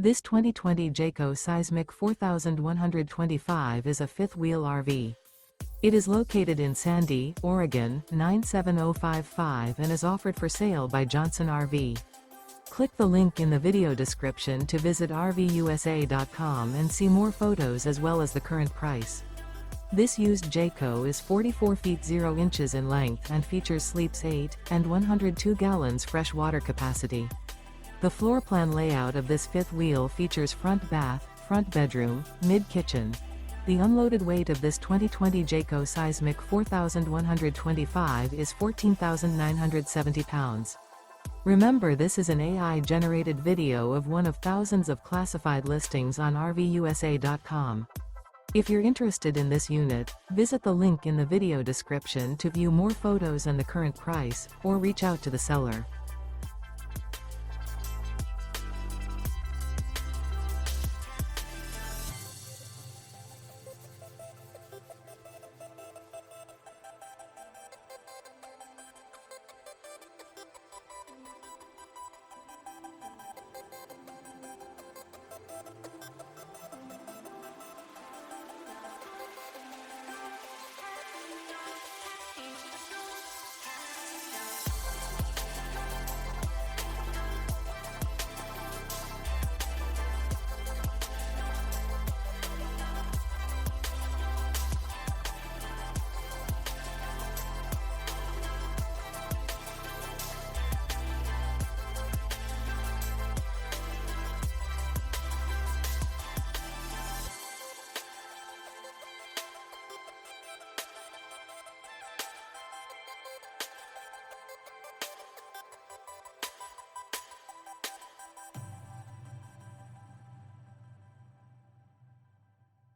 This 2020 Jayco Seismic 4125 is a fifth-wheel RV. It is located in Sandy, Oregon, 97055 and is offered for sale by Johnson RV. Click the link in the video description to visit RVUSA.com and see more photos as well as the current price. This used Jayco is 44 feet 0 inches in length and features sleeps 8 and 102 gallons fresh water capacity. The floor plan layout of this fifth wheel features front bath, front bedroom, mid-kitchen. The unloaded weight of this 2020 Jayco Seismic 4125 is 14,970 pounds. Remember, this is an AI-generated video of one of thousands of classified listings on RVUSA.com. If you're interested in this unit, visit the link in the video description to view more photos and the current price, or reach out to the seller.